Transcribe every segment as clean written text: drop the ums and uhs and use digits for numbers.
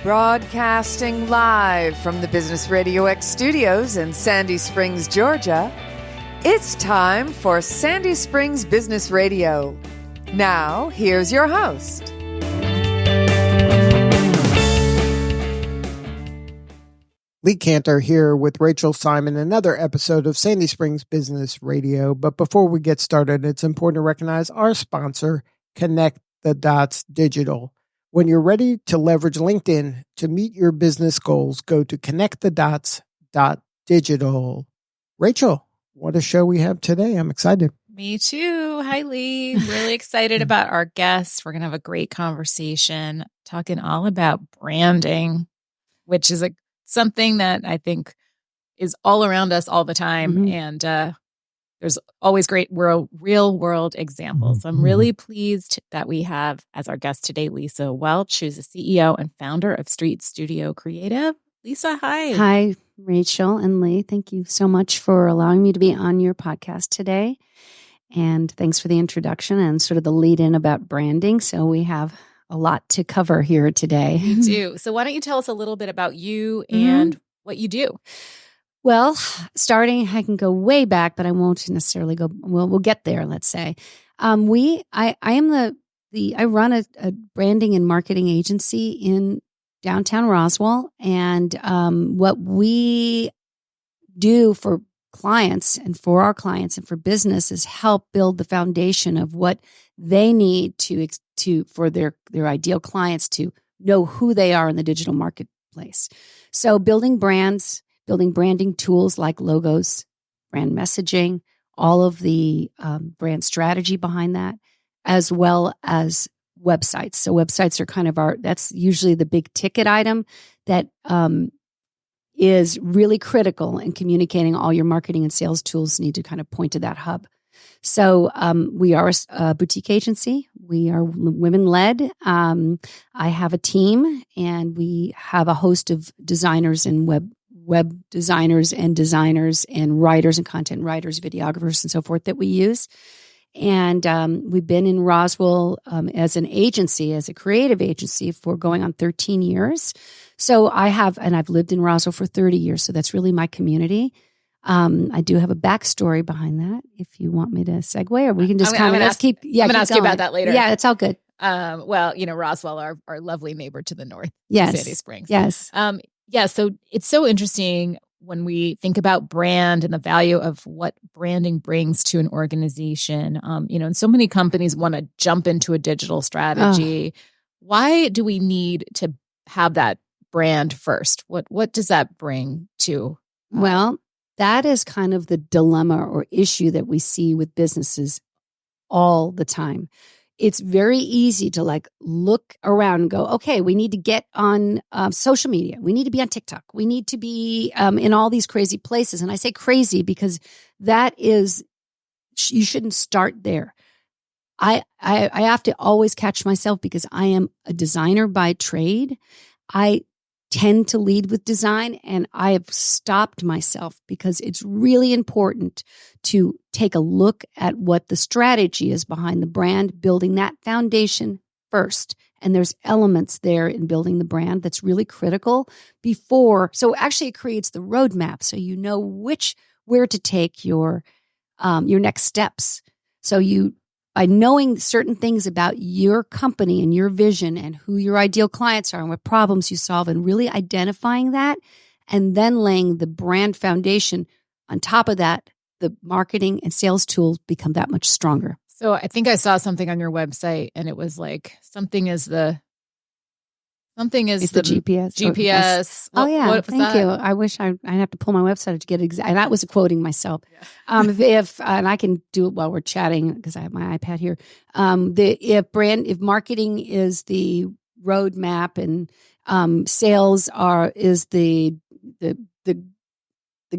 Broadcasting live from the Business RadioX studios in Sandy Springs, Georgia, it's time for Sandy Springs Business Radio. Now, here's your host. Lee Cantor here with Rachel Simon, another episode of Sandy Springs Business Radio. But before we get started, it's important to recognize our sponsor, Connect the Dots Digital. When you're ready to leverage LinkedIn to meet your business goals, go to connectthedots.digital. Rachel, what a show we have today. I'm excited. Me too. Hi, Lee. Really excited about our guests. We're going to have a great conversation talking all about branding, which is something that I think is all around us all the time. Mm-hmm. And there's always great real world examples. Mm-hmm. I'm really pleased that we have as our guest today, Lisa Welch, who's the CEO and founder of Street Studio Creative. Lisa, hi. Hi, Rachel and Lee. Thank you so much for allowing me to be on your podcast today. And thanks for the introduction and sort of the lead in about branding. So we have a lot to cover here today. We do. So why don't you tell us a little bit about you and what you do? Well, starting, I can go way back, but I won't necessarily go. Well, we'll get there. Let's say, I run a branding and marketing agency in downtown Roswell, and what we do for clients and for our clients and for business is help build the foundation of what they need for their ideal clients to know who they are in the digital marketplace. So building brands. Building branding tools like logos, brand messaging, all of the brand strategy behind that, as well as websites. So websites are kind of that's usually the big ticket item that is really critical in communicating. All your marketing and sales tools need to kind of point to that hub. So we are a boutique agency. We are women-led. I have a team, and we have a host of designers and web designers and writers and content writers, videographers, and so forth that we use. And we've been in Roswell as an agency, as a creative agency, for going on 13 years. So I've lived in Roswell for 30 years. So that's really my community. I do have a backstory behind that. If you want me to segue, or we can just I'm going to ask you about that later. Yeah, it's all good. Well, Roswell, our lovely neighbor to the north, yes, Sandy Springs. Yes. Yeah, so it's so interesting when we think about brand and the value of what branding brings to an organization. And so many companies want to jump into a digital strategy. Why do we need to have that brand first? What does that bring to? Well, that is kind of the dilemma or issue that we see with businesses all the time. It's very easy to look around and go, okay, we need to get on social media. We need to be on TikTok. We need to be in all these crazy places. And I say crazy because you shouldn't start there. I have to always catch myself because I am a designer by trade. I tend to lead with design, and I have stopped myself because it's really important to take a look at what the strategy is behind the brand, building that foundation first. And there's elements there in building the brand that's really critical before. So actually it creates the roadmap so you know where to take your next steps. So by knowing certain things about your company and your vision and who your ideal clients are and what problems you solve, and really identifying that, and then laying the brand foundation on top of that, the marketing and sales tools become that much stronger. So I think I saw something on your website, and it was something is the GPS. GPS. Oh yeah, thank you. I wish I'd have to pull my website to get exact. And that was quoting myself. Yeah. And I can do it while we're chatting because I have my iPad here. If marketing is the roadmap and sales is the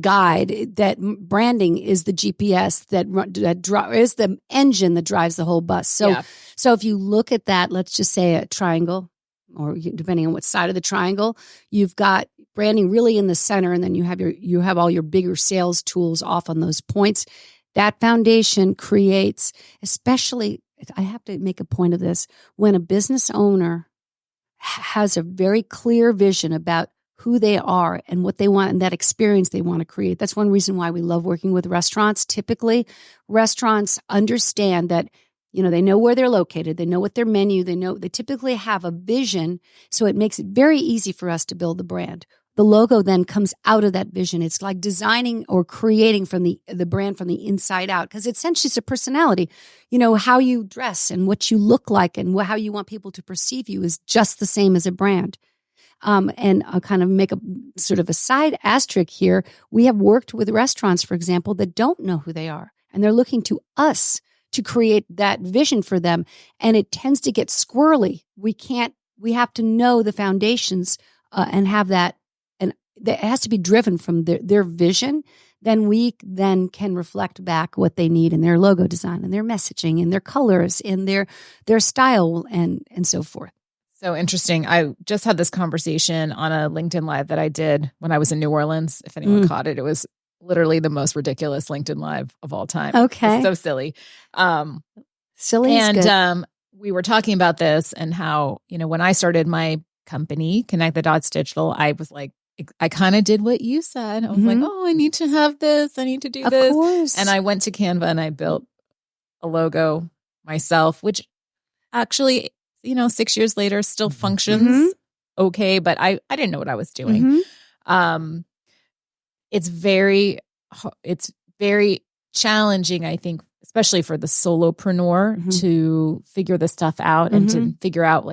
guide, that branding is the GPS that is the engine that drives the whole bus. So if you look at that, let's just say a triangle, or depending on what side of the triangle, you've got branding really in the center, and then you have all your bigger sales tools off on those points. That foundation creates, especially, I have to make a point of this, when a business owner has a very clear vision about who they are and what they want and that experience they want to create. That's one reason why we love working with restaurants. Typically, restaurants understand that, they know where they're located. They know what their menu, they typically have a vision. So it makes it very easy for us to build the brand. The logo then comes out of that vision. It's like designing or creating from the brand from the inside out, because essentially it's a personality. How you dress and what you look like and how you want people to perceive you is just the same as a brand. And I'll kind of make a sort of a side asterisk here. We have worked with restaurants, for example, that don't know who they are, and they're looking to us to create that vision for them. And it tends to get squirrely. We have to know the foundations and have that. And it has to be driven from their vision. Then we can reflect back what they need in their logo design and their messaging and their colors and their style and so forth. So interesting. I just had this conversation on a LinkedIn Live that I did when I was in New Orleans. If anyone caught it, it was literally the most ridiculous LinkedIn Live of all time. Okay. So silly. Silly is good. And we were talking about this and how, when I started my company, Connect the Dots Digital, I was like, I kind of did what you said. I was like, I need to have this. I need to do this. Of course. And I went to Canva and I built a logo myself, which actually, 6 years later still functions okay, but I didn't know what I was doing. It's very challenging, I think, especially for the solopreneur to figure this stuff out and to figure out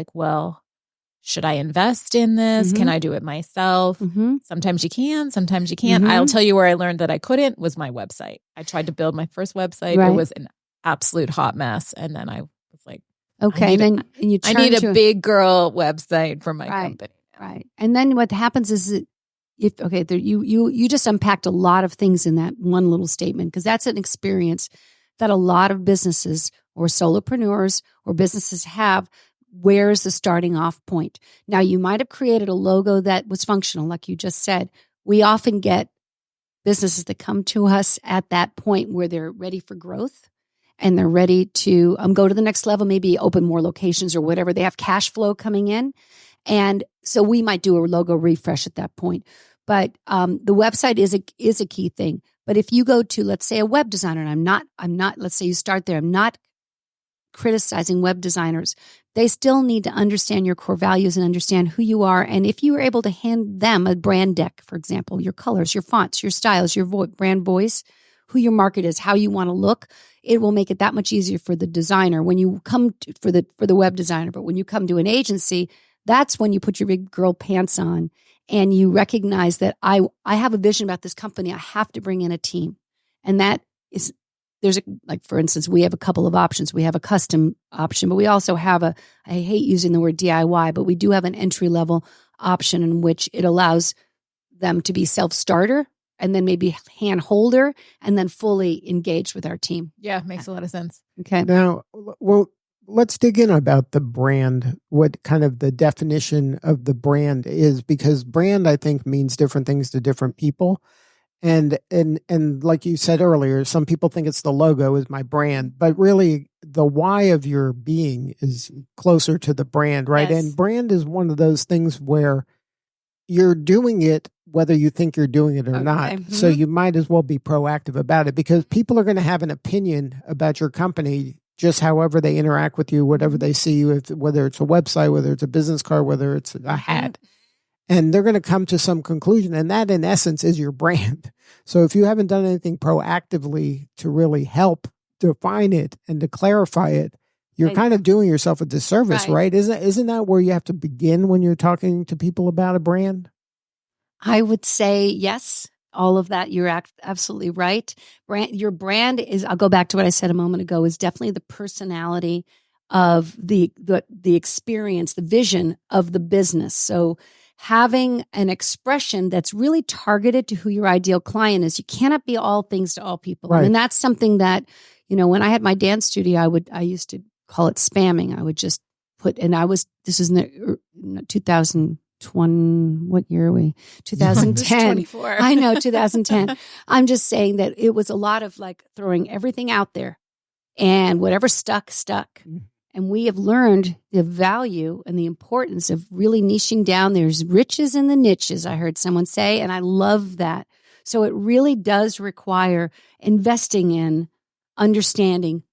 should I invest in this? Can I do it myself? Sometimes you can, sometimes you can't. I'll tell you where I learned that I couldn't was my website. I tried to build my first website. Right. It was an absolute hot mess. And then I was like, okay, I need a big girl website for my company. Right. And then what happens is that you just unpacked a lot of things in that one little statement, because that's an experience that a lot of businesses or solopreneurs or businesses have. Where's the starting off point? Now, you might have created a logo that was functional, like you just said. We often get businesses that come to us at that point where they're ready for growth and they're ready to go to the next level, maybe open more locations or whatever. They have cash flow coming in. And so we might do a logo refresh at that point. But the website is a key thing. But if you go to, let's say, a web designer, and I'm not, let's say you start there, I'm not criticizing web designers. They still need to understand your core values and understand who you are. And if you were able to hand them a brand deck, for example, your colors, your fonts, your styles, your brand voice, who your market is, how you want to look, it will make it that much easier for the designer when you come for the web designer. But when you come to an agency, that's when you put your big girl pants on and you recognize that I have a vision about this company. I have to bring in a team. And that is, for instance, we have a couple of options. We have a custom option, but we also have I hate using the word DIY, but we do have an entry level option in which it allows them to be self-starter and then maybe hand holder and then fully engaged with our team. Yeah, makes a lot of sense. Okay. Now, let's dig in about the brand, what kind of the definition of the brand is, because brand, I think, means different things to different people. And like you said earlier, some people think it's the logo is my brand, but really the why of your being is closer to the brand, right? Yes. And brand is one of those things where you're doing it whether you think you're doing it or not. So you might as well be proactive about it, because people are going to have an opinion about your company just however they interact with you, whatever they see you, whether it's a website, whether it's a business card, whether it's a hat. And they're going to come to some conclusion. And that, in essence, is your brand. So if you haven't done anything proactively to really help define it and to clarify it, you're kind of doing yourself a disservice, right? Isn't that where you have to begin when you're talking to people about a brand? I would say yes. All of that, you're absolutely right. Your brand is, I'll go back to what I said a moment ago, is definitely the personality of the experience, the vision of the business. So having an expression that's really targeted to who your ideal client is. You cannot be all things to all people. Right. And that's something that, when I had my dance studio, I used to call it spamming. I would just put, this was in 2020, what year are we? 2010. I know, 2010. I'm just saying that it was a lot of like throwing everything out there and whatever stuck. And we have learned the value and the importance of really niching down. There's riches in the niches, I heard someone say, and I love that. So it really does require investing in understanding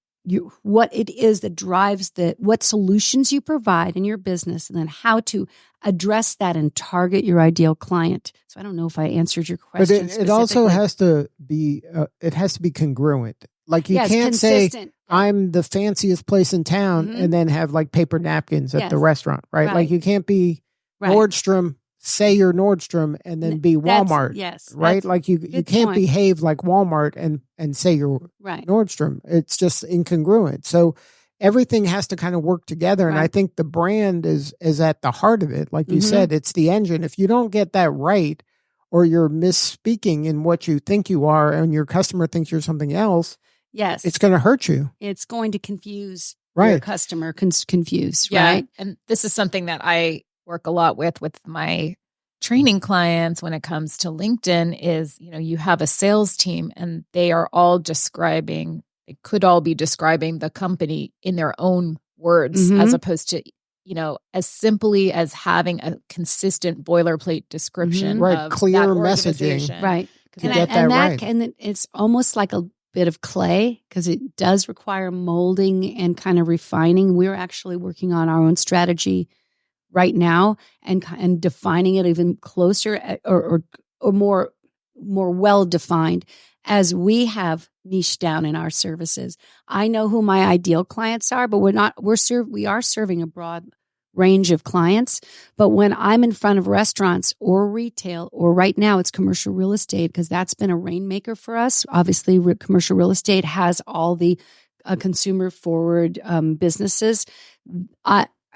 what it is that drives what solutions you provide in your business, and then how to address that and target your ideal client. So I don't know if I answered your question. But it also has to be congruent. Like you can't consistent. Say I'm the fanciest place in town and then have like paper napkins at the restaurant, right? Like you can't be Nordstrom, say you're Nordstrom, and then be Walmart. Right? Like you can't behave like Walmart and say you're Nordstrom. It's just incongruent. So everything has to kind of work together. And I think the brand is at the heart of it. Like you said, it's the engine. If you don't get that right, or you're misspeaking in what you think you are and your customer thinks you're something else, it's going to hurt you. It's going to confuse your customer, confuse, right? And this is something that I work a lot with my training clients when it comes to LinkedIn is, you have a sales team and they are all they could all be describing the company in their own words, as opposed to, as simply as having a consistent boilerplate description of clear that messaging. Right. And it's almost like a bit of clay, because it does require molding and kind of refining. We're actually working on our own strategy right now and defining it even closer or more well defined as we have niched down in our services. I know who my ideal clients are, but we are serving a broad range of clients. But when I'm in front of restaurants or retail, or right now it's commercial real estate, because that's been a rainmaker for us. Obviously, commercial real estate has all the consumer forward businesses.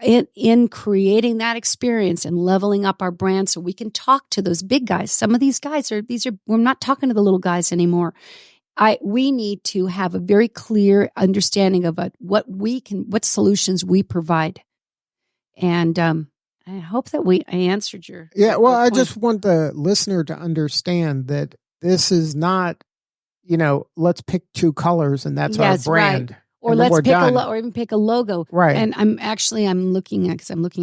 In creating that experience and leveling up our brand so we can talk to those big guys. Some of these guys we're not talking to the little guys anymore. We need to have a very clear understanding of what solutions we provide. And I hope that I answered your well, I just want the listener to understand that this is not, let's pick two colors and that's our brand. Right. Or let's pick or even pick a logo. Right. And I'm looking at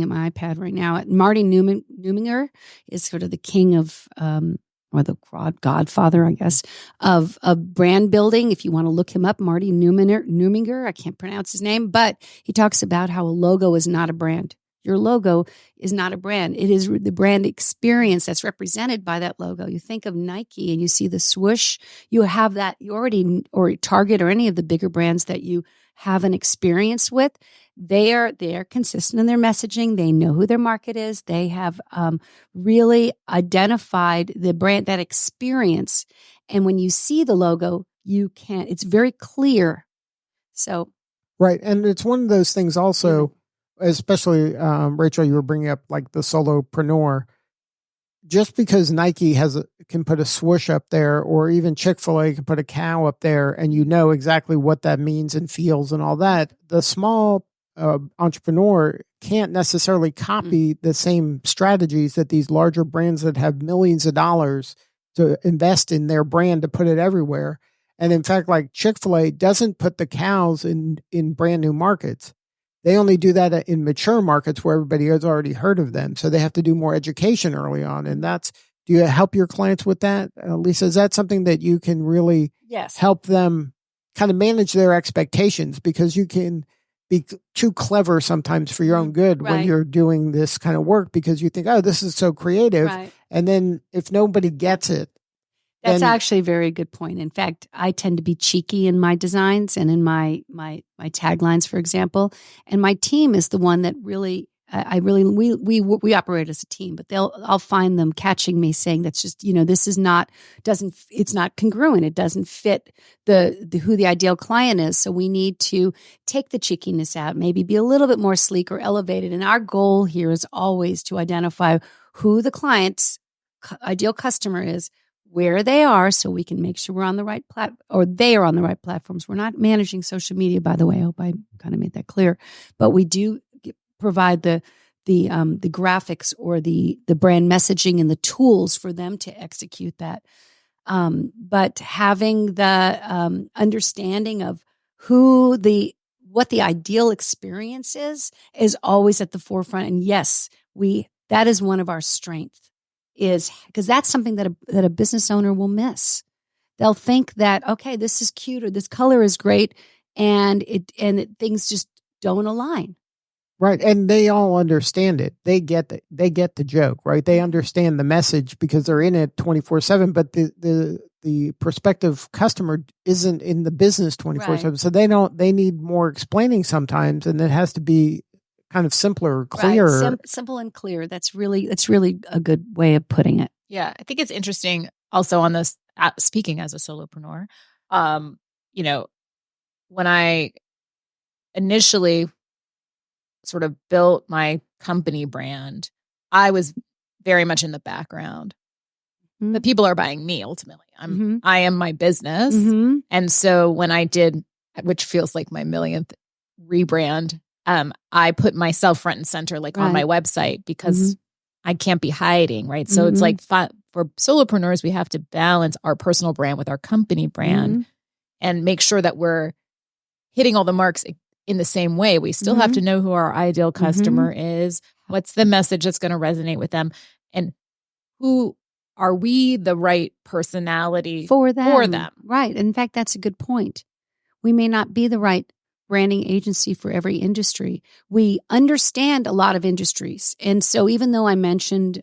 my iPad right now at Marty Neuminger is sort of the king of, or the godfather, I guess, of brand building. If you want to look him up, Marty Neuminger, I can't pronounce his name, but he talks about how a logo is not a brand. Your logo is not a brand. It is the brand experience that's represented by that logo. You think of Nike and you see the swoosh. You have that. You already, or Target, or any of the bigger brands that you have an experience with. They are consistent in their messaging. They know who their market is. They have really identified the brand, that experience. And when you see the logo, it's very clear. So, right. And it's one of those things also, especially, Rachel, you were bringing up like the solopreneur. Just because Nike can put a swoosh up there, or even Chick-fil-A can put a cow up there, and you know exactly what that means and feels and all that, the small entrepreneur can't necessarily copy the same strategies that these larger brands that have millions of dollars to invest in their brand to put it everywhere. And in fact, like Chick-fil-A doesn't put the cows in brand new markets. They only do that in mature markets where everybody has already heard of them. So they have to do more education early on. And do you help your clients with that? Lisa, is that something that you can really help them kind of manage their expectations? Because you can be too clever sometimes for your own good when you're doing this kind of work, because you think, oh, this is so creative. Right. And then if nobody gets it, that's actually a very good point. In fact, I tend to be cheeky in my designs and in my taglines, for example. And my team is the one that really, we operate as a team. But I'll find them catching me saying that's just, this is it's not congruent. It doesn't fit who the ideal client is. So we need to take the cheekiness out, maybe be a little bit more sleek or elevated. And our goal here is always to identify who the client's ideal customer is, where they are, so we can make sure we're on the right they are on the right platforms. We're not managing social media, by the way. I hope I kind of made that clear. But we do provide the graphics or the brand messaging and the tools for them to execute that. But having the understanding of who the what the ideal experience is always at the forefront. And yes, that is one of our strengths, is because that's something that a business owner will miss. They'll think that, okay, this is cute or this color is great, and things just don't align. Right. And they all understand it. They get the joke, right? They understand the message because they're in it 24/7, but the prospective customer isn't in the business 24/7. So they need more explaining sometimes, and it has to be kind of simpler, clearer. Right. Simple and clear. That's really a good way of putting it. Yeah. I think it's interesting also on this, speaking as a solopreneur, when I initially sort of built my company brand, I was very much in the background. Mm-hmm. But people are buying me ultimately. I am my business. Mm-hmm. And so when I did, which feels like my millionth rebrand, I put myself front and center, like on my website, because I can't be hiding, right? So it's like for solopreneurs, we have to balance our personal brand with our company brand and make sure that we're hitting all the marks in the same way. We still have to know who our ideal customer is, what's the message that's going to resonate with them, and who are we the right personality for them. Right. In fact, that's a good point. We may not be the right branding agency for every industry. We understand a lot of industries. And so even though I mentioned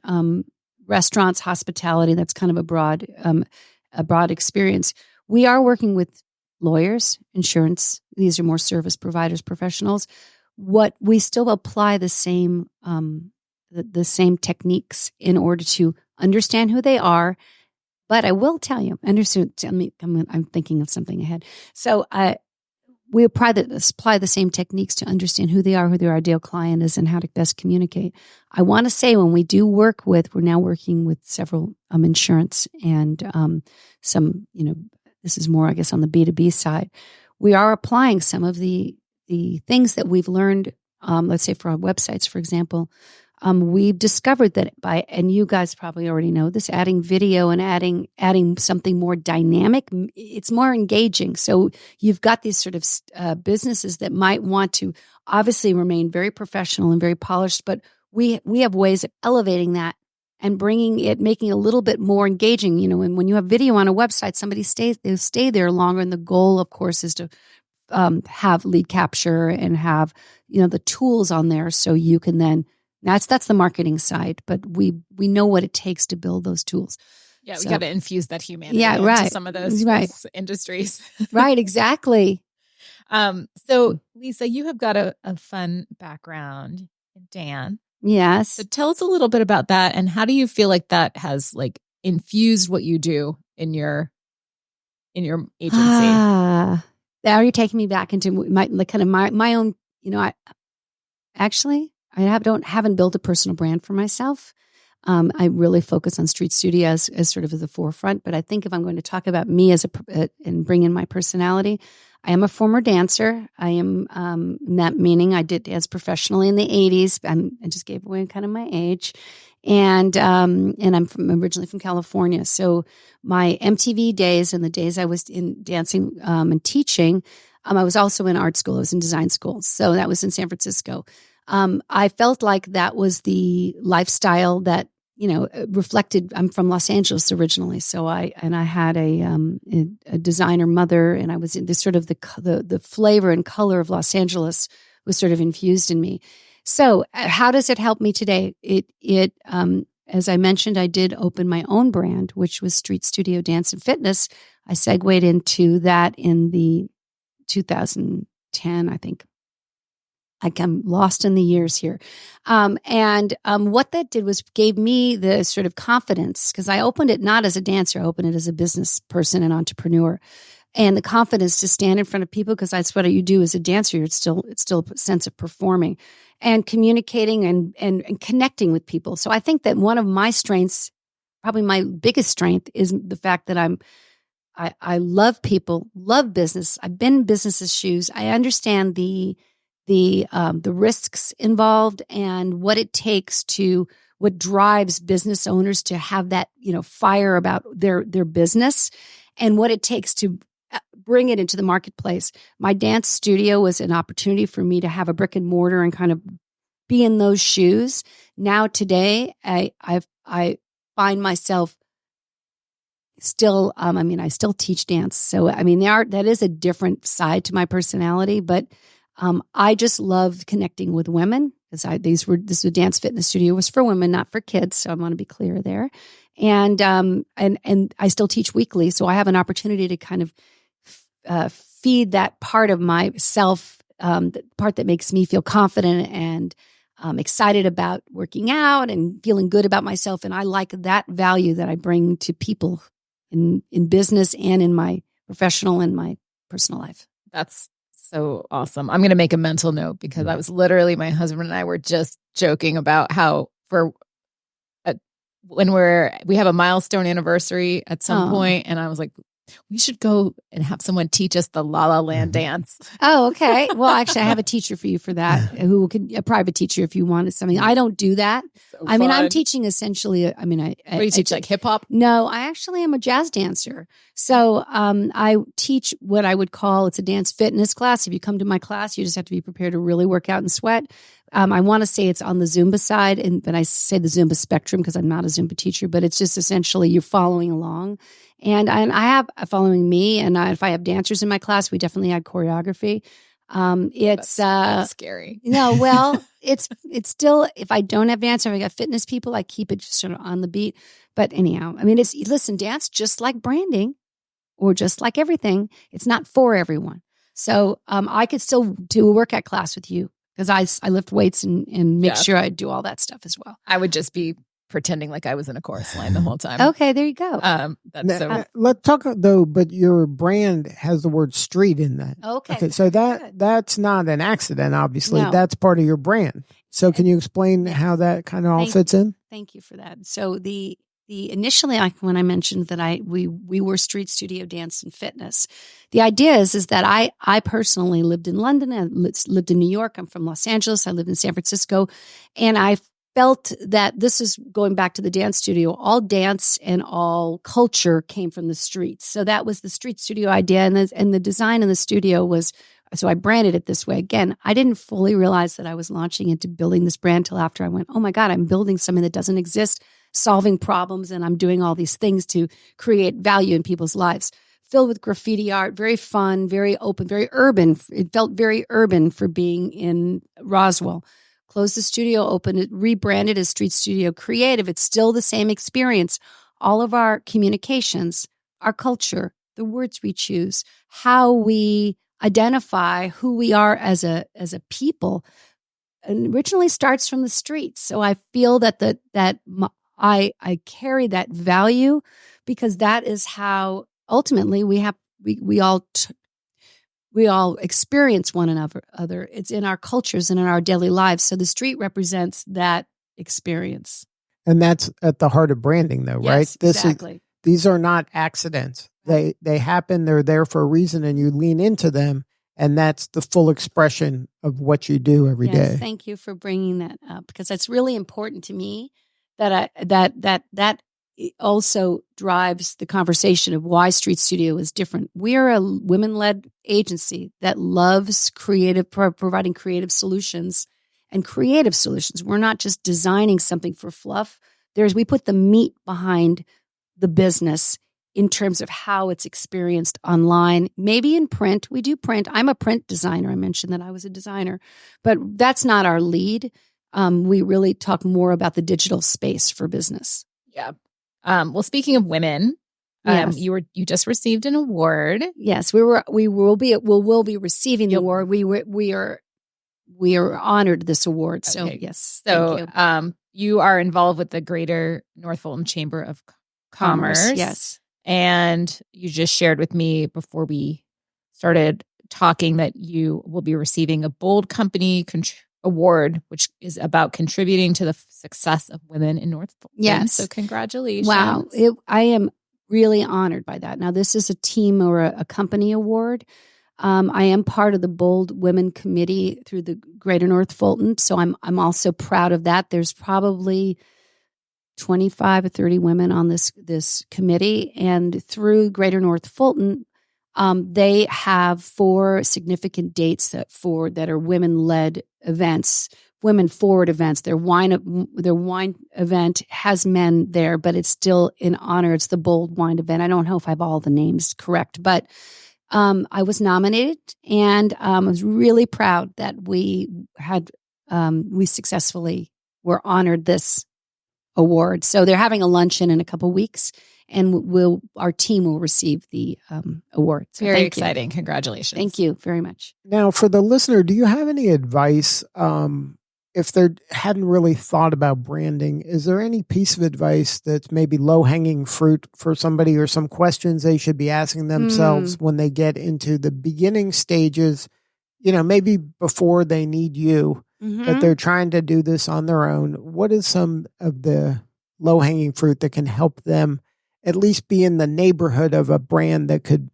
restaurants, hospitality, that's kind of a broad experience, we are working with lawyers, insurance. These are more service providers, professionals. What we still apply the same techniques in order to understand who they are. But I will tell you, I'm thinking of something ahead. So we apply the same techniques to understand who they are, who their ideal client is, and how to best communicate. I want to say when we do we're now working with several insurance and some, this is more, I guess, on the B2B side. We are applying some of the things that we've learned, let's say for our websites, for example. We've discovered that and you guys probably already know this, adding video and adding something more dynamic, it's more engaging. So you've got these sort of businesses that might want to obviously remain very professional and very polished, but we have ways of elevating that and making it a little bit more engaging. And when you have video on a website, they stay there longer. And the goal, of course, is to have lead capture and have, the tools on there so you can then. That's the marketing side, but we know what it takes to build those tools. Yeah, we got to infuse that humanity into some of those industries. Right, exactly. So, Lisa, you have got a fun background in dance. Yes. So tell us a little bit about that, and how do you feel like that has infused what you do in your agency? Now you're taking me back into my own. I haven't built a personal brand for myself. I really focus on Street Studio as sort of the forefront. But I think if I'm going to talk about me and bring in my personality, I am a former dancer. I am that meaning I did dance professionally in the 80s. I just gave away kind of my age, and I'm originally from California. So my MTV days and the days I was in dancing and teaching, I was also in art school. I was in design school. So that was in San Francisco. I felt like that was the lifestyle that, reflected. I'm from Los Angeles originally. So I had a designer mother, and I was in this sort of the flavor and color of Los Angeles was sort of infused in me. So how does it help me today? It as I mentioned, I did open my own brand, which was Street Studio Dance and Fitness. I segued into that in the 2010, I think. I'm lost in the years here. What that did was gave me the sort of confidence, because I opened it not as a dancer, I opened it as a business person and entrepreneur. And the confidence to stand in front of people, because that's what you do as a dancer. It's still a sense of performing and communicating and connecting with people. So I think that one of my strengths, probably my biggest strength, is the fact that I love people, love business. I've been in business's shoes. I understand the risks involved and what drives business owners to have that, fire about their business, and what it takes to bring it into the marketplace. My dance studio was an opportunity for me to have a brick and mortar and kind of be in those shoes. Now today, I find myself still, I still teach dance. So, that is a different side to my personality, but I just love connecting with women because this was a dance fitness studio, was for women, not for kids. So I want to be clear there. And I still teach weekly. So I have an opportunity to kind of feed that part of myself, the part that makes me feel confident and excited about working out and feeling good about myself. And I like that value that I bring to people in business and in my professional and my personal life. That's so awesome. I'm going to make a mental note because I was literally, my husband and I were just joking about how when we have a milestone anniversary at some point, and I was like, we should go and have someone teach us the La La Land dance. Oh, okay. Well, actually, I have a teacher for you for that, a private teacher if you wanted something. I don't do that. So I'm teaching essentially. What do you teach, like hip hop? No, I actually am a jazz dancer. So I teach what I would call, it's a dance fitness class. If you come to my class, you just have to be prepared to really work out and sweat. I want to say it's on the Zumba side, but I say the Zumba spectrum because I'm not a Zumba teacher, but it's just essentially you're following along. And I have following me, and if I have dancers in my class, we definitely add choreography. That's scary. No, well, it's still, if I don't have dancers, if I got fitness people, I keep it just sort of on the beat. But anyhow, dance, just like branding or just like everything, it's not for everyone. So I could still do a workout class with you because I lift weights and make sure I do all that stuff as well. I would just be pretending like I was in a chorus line the whole time. Okay, there you go. Let's talk though, but your brand has the word street in that. Okay. So that's not an accident, obviously. No. That's part of your brand. So can you explain how that kind of all fits in? Thank you for that. So the initially, when I mentioned that we were Street Studio Dance and Fitness, the idea is that I personally lived in London, I lived in New York. I'm from Los Angeles. I lived in San Francisco, and I felt that this is going back to the dance studio. All dance and all culture came from the streets. So that was the Street Studio idea, and the design in the studio was. So I branded it this way. Again, I didn't fully realize that I was launching into building this brand till after I went, oh my God, I'm building something that doesn't exist, solving problems, and I'm doing all these things to create value in people's lives. Filled with graffiti art, very fun, very open, very urban. It felt very urban for being in Roswell. Closed the studio, opened it, rebranded as Street Studio Creative. It's still the same experience. All of our communications, our culture, the words we choose, how we identify who we are as a people, and originally starts from the streets. So I feel that I carry that value because that is how ultimately we all experience one another. It's in our cultures and in our daily lives. So the street represents that experience. And that's at the heart of branding, though, right? Exactly. These are not accidents. They happen. They're there for a reason, and you lean into them, and that's the full expression of what you do every day. Thank you for bringing that up because that's really important to me. That also drives the conversation of why Street Studio is different. We are a women-led agency that loves providing creative solutions and creative solutions. We're not just designing something for fluff. We put the meat behind the business in terms of how it's experienced online, maybe in print. We do print. I'm a print designer. I mentioned that I was a designer, but that's not our lead. We really talk more about the digital space for business. Yeah. Well, speaking of women, yes. You just received an award. Yes, we will be receiving the award. We are honored this award. So Okay. yes. So thank you. You are involved with the Greater North Fulton Chamber of Commerce. Yes. And you just shared with me before we started talking that you will be receiving a Bold Company Award, which is about contributing to the success of women in North Fulton. Yes. So congratulations. Wow. I am really honored by that. Now, this is a team or a company award. I am part of the Bold Women Committee through the Greater North Fulton. So I'm also proud of that. There's probably 25 or 30 women on this committee. And through Greater North Fulton, They have 4 significant dates that are women-led events, women-forward events. Their wine event has men there, but it's still in honor. It's the Bold Wine event. I don't know if I have all the names correct, but I was nominated, and I was really proud that we successfully were honored this award. So they're having a luncheon in a couple weeks, and our team will receive the award. So very exciting. Congratulations. Thank you very much. Now, for the listener, do you have any advice if they hadn't really thought about branding? Is there any piece of advice that's maybe low-hanging fruit for somebody, or some questions they should be asking themselves when they get into the beginning stages, maybe before they need you, that they're trying to do this on their own? What is some of the low-hanging fruit that can help them at least be in the neighborhood of a brand that could,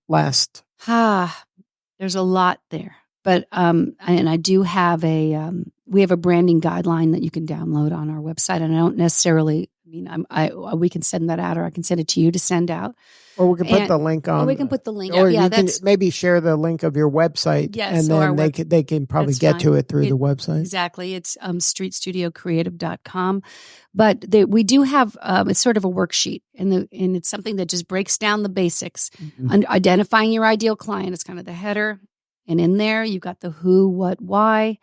last? There's a lot there. But and I do have we have a branding guideline that you can download on our website, and I don't necessarily we can send that out, or I can send it to you to send out, or we can put the link on. Or we can put the link. Or you can maybe share the link of your website, yes, and then they can probably get to it through the website. Exactly, it's streetstudiocreative.com. But we do have it's sort of a worksheet, and it's something that just breaks down the basics. Identifying your ideal client is kind of the header. And in there, you've got the who, what, why,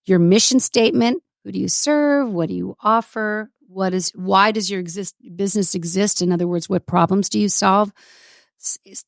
your mission statement. Who do you serve? What do you offer? Why does your business exist? In other words, what problems do you solve?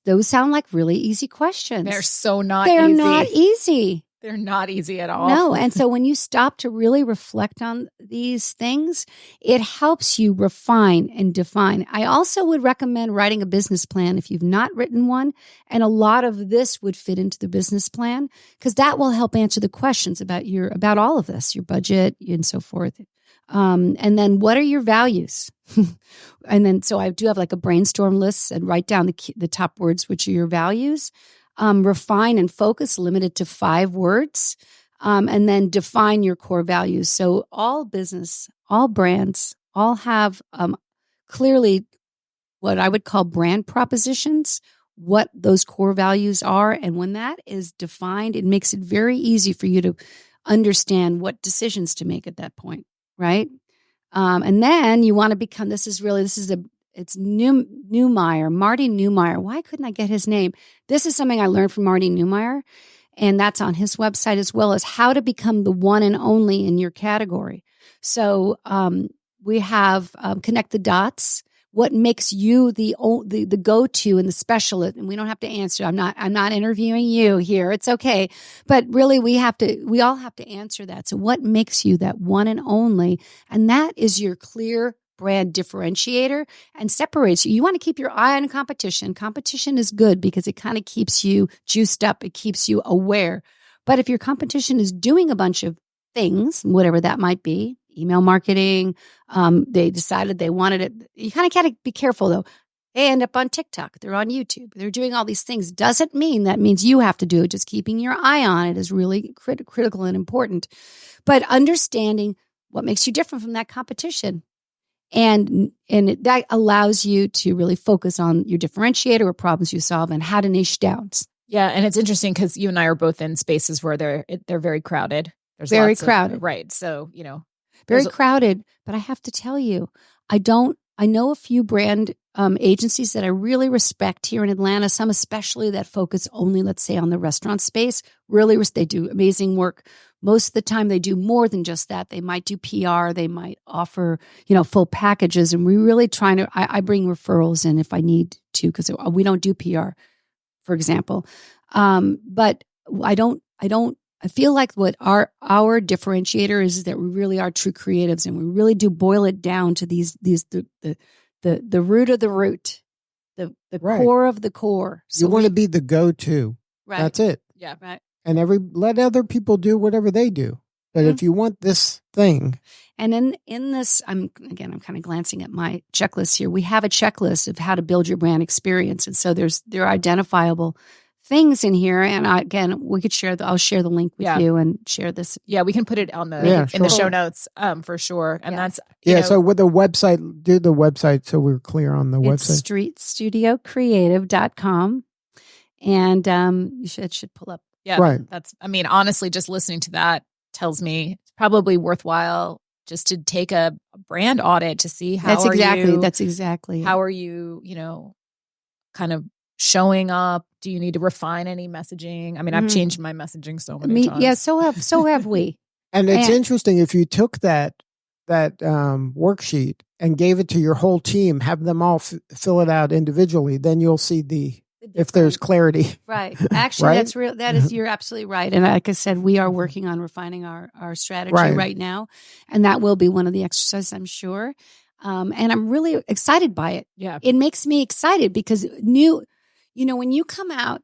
Those sound like really easy questions. They're not easy. They're not easy at all. No. And so when you stop to really reflect on these things, it helps you refine and define. I also would recommend writing a business plan if you've not written one. And a lot of this would fit into the business plan, because that will help answer the questions about all of this, your budget and so forth. And then what are your values? And then, so I do have like a brainstorm list, and write down the top words, which are your values. Refine and focus, limited to 5 words, and then define your core values. So all business, all brands, all have clearly what I would call brand propositions, what those core values are. And when that is defined, it makes it very easy for you to understand what decisions to make at that point, right? And then you want to become, it's Neumeier, Marty Neumeier. Why couldn't I get his name? This is something I learned from Marty Neumeier, and that's on his website, as well as how to become the one and only in your category. So we have Connect the Dots. What makes you the go-to and the specialist? And we don't have to answer. I'm not interviewing you here. It's okay. But really, we all have to answer that. So what makes you that one and only? And that is your clear brand differentiator and separates you. You want to keep your eye on competition. Competition is good because it kind of keeps you juiced up. It keeps you aware. But if your competition is doing a bunch of things, whatever that might be, email marketing, they decided they wanted it. You kind of got to be careful though. They end up on TikTok. They're on YouTube. They're doing all these things. Doesn't mean that means you have to do it. Just keeping your eye on it is really critical and important. But understanding what makes you different from that competition. And that allows you to really focus on your differentiator or problems you solve and how to niche down. Yeah, and it's interesting because you and I are both in spaces where they're very crowded. There's very crowded, right? So very crowded. But I have to tell you, I know a few brand agencies that I really respect here in Atlanta. Some especially that focus only, let's say, on the restaurant space. Really, they do amazing work. Most of the time, they do more than just that. They might do PR. They might offer, full packages. And we really trying to. I bring referrals in if I need to, because we don't do PR, for example. But I don't. I feel like what our differentiator is that we really are true creatives, and we really do boil it down to the root of the root, the right. core of the core. So you want to be the go-to. Right. That's it. Yeah. Right. And let other people do whatever they do. But if you want this thing. And in this, I'm kind of glancing at my checklist here. We have a checklist of how to build your brand experience. And so there are identifiable things in here. And we could I'll share the link with you and share this. Yeah, we can put it on in the show notes for sure. And that's, so with the website, do the website so we're clear on the website. It's streetstudiocreative.com. And it should pull up. Yeah. Right. Honestly, just listening to that tells me it's probably worthwhile just to take a brand audit to see That's exactly. How are you, kind of showing up? Do you need to refine any messaging? I've changed my messaging so many times. Yeah, so have we. And it's interesting if you took that worksheet and gave it to your whole team, have them all fill it out individually, then you'll see if there's clarity. Right. Actually, right? That's real. You're absolutely right. And like I said, we are working on refining our strategy right now. And that will be one of the exercises, I'm sure. And I'm really excited by it. Yeah. It makes me excited because when you come out,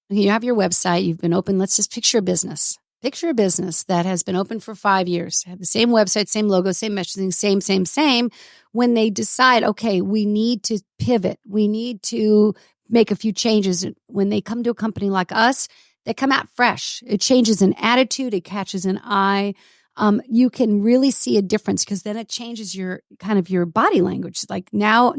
you have your website, you've been open. Let's just picture a business. Picture a business that has been open for 5 years, have the same website, same logo, same messaging, same. When they decide, okay, we need to pivot, we need to make a few changes. When they come to a company like us, they come out fresh. It changes an attitude. It catches an eye. You can really see a difference because then it changes your body language. Like now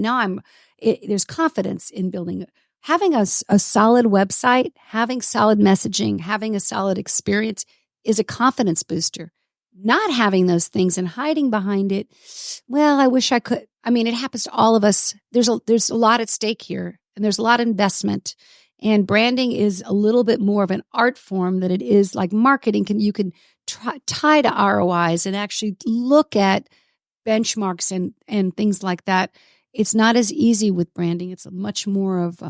there's confidence in building having a solid website, having solid messaging, having a solid experience is a confidence booster. Not having those things and hiding behind it, well, I wish I could. It happens to all of us. There's a lot at stake here, and there's a lot of investment. And branding is a little bit more of an art form than it is like marketing. You can tie to ROIs and actually look at benchmarks and things like that. It's not as easy with branding. It's much more of,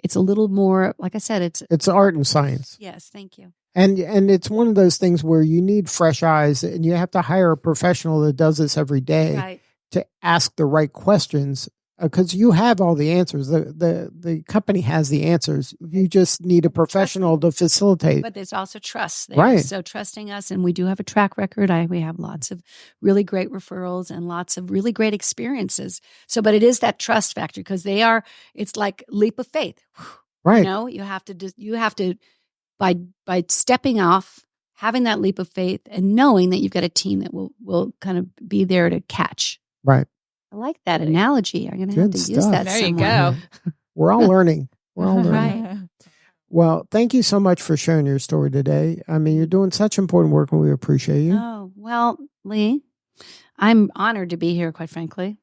it's a little more, like I said, it's art and science. Yes, thank you. And it's one of those things where you need fresh eyes, and you have to hire a professional that does this every day to ask the right questions. Because you have all the answers. The company has the answers. You just need a professional to facilitate. But there's also trust there. Right. So trusting us, and we do have a track record. We have lots of really great referrals and lots of really great experiences. So, but it is that trust factor because it's like leap of faith. Right. You have to by stepping off, having that leap of faith and knowing that you've got a team that will kind of be there to catch. Right. I like that analogy. I'm going to have to use that There somewhere. you go. We're all learning. Right. Well, thank you so much for sharing your story today. You're doing such important work, and we appreciate you. Oh, well, Lee, I'm honored to be here, quite frankly.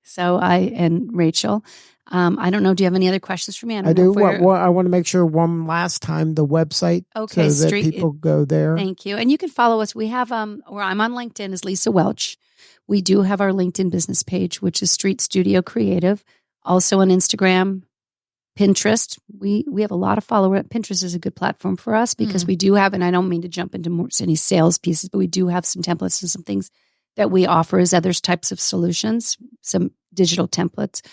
So and Rachel, I don't know. Do you have any other questions for me? I do. I want to make sure one last time the website so that people go there. Thank you. And you can follow us. We have, where I'm on LinkedIn is Lisa Welch. We do have our LinkedIn business page, which is Street Studio Creative. Also on Instagram, Pinterest. We have a lot of followers. Pinterest is a good platform for us because we do have, and I don't mean to jump into any sales pieces, but we do have some templates and some things that we offer as other types of solutions, some digital templates.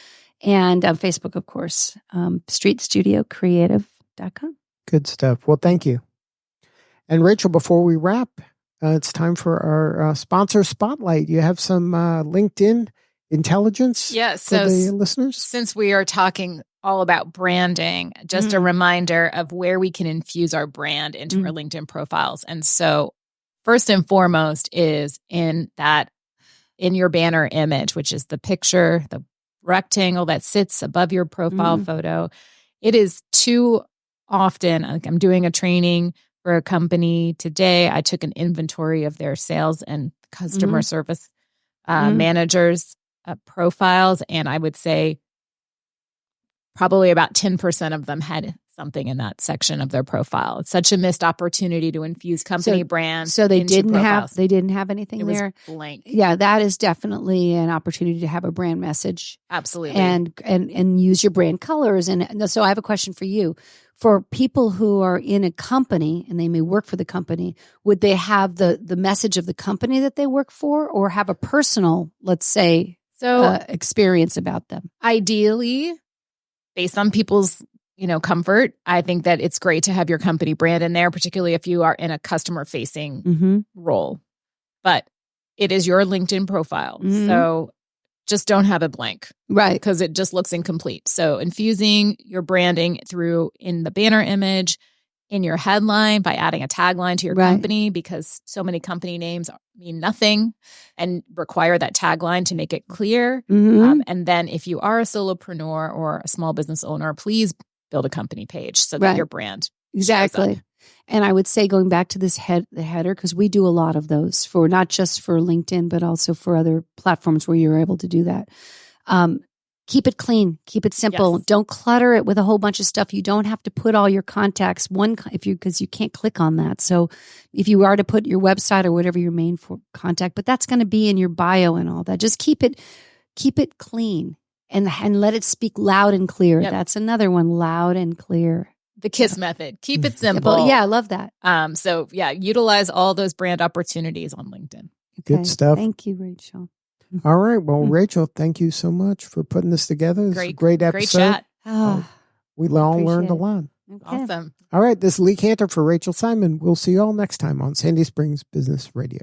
And Facebook, of course, streetstudiocreative.com. Good stuff. Well, thank you. And Rachel, before we wrap, it's time for our sponsor spotlight. You have some LinkedIn intelligence for the listeners? Since we are talking all about branding, just a reminder of where we can infuse our brand into our LinkedIn profiles. And so first and foremost is in your banner image, which is the picture, the rectangle that sits above your profile photo. It is too often, like I'm doing a training for a company today. I took an inventory of their sales and customer service managers' profiles, and I would say probably about 10% of them had something in that section of their profile. It's such a missed opportunity to infuse company brand. So they into didn't profiles. have anything It there. was blank. Yeah, that is definitely an opportunity to have a brand message. Absolutely. And use your brand colors. And so I have a question for you. For people who are in a company and they may work for the company, would they have the message of the company that they work for, or have a personal, let's say, experience about them? Ideally, based on people's comfort, I think that it's great to have your company brand in there, particularly if you are in a customer facing role. But it is your LinkedIn profile. So just don't have it blank. Right. Because it just looks incomplete. So infusing your branding in the banner image, in your headline by adding a tagline to your company, because so many company names mean nothing and require that tagline to make it clear. And then if you are a solopreneur or a small business owner, please build a company page so that Right. your brand shows Exactly. up. And I would say going back to this the header, because we do a lot of those for not just for LinkedIn, but also for other platforms where you're able to do that. Keep it clean, keep it simple. Yes. Don't clutter it with a whole bunch of stuff. You don't have to put all your contacts because you can't click on that. So if you are to put your website or whatever your main for contact, but that's going to be in your bio and all that. Just keep it clean and let it speak loud and clear. Yep. That's another one, loud and clear. The KISS method. Keep it simple. Well, yeah, I love that. So yeah, utilize all those brand opportunities on LinkedIn. Good stuff. Thank you, Rachel. All right. Well, Rachel, thank you so much for putting this together. It's a great episode. Great chat. We all learned a Appreciate it. lot. Okay. Awesome. All right. This is Lee Cantor for Rachel Simon. We'll see you all next time on Sandy Springs Business Radio.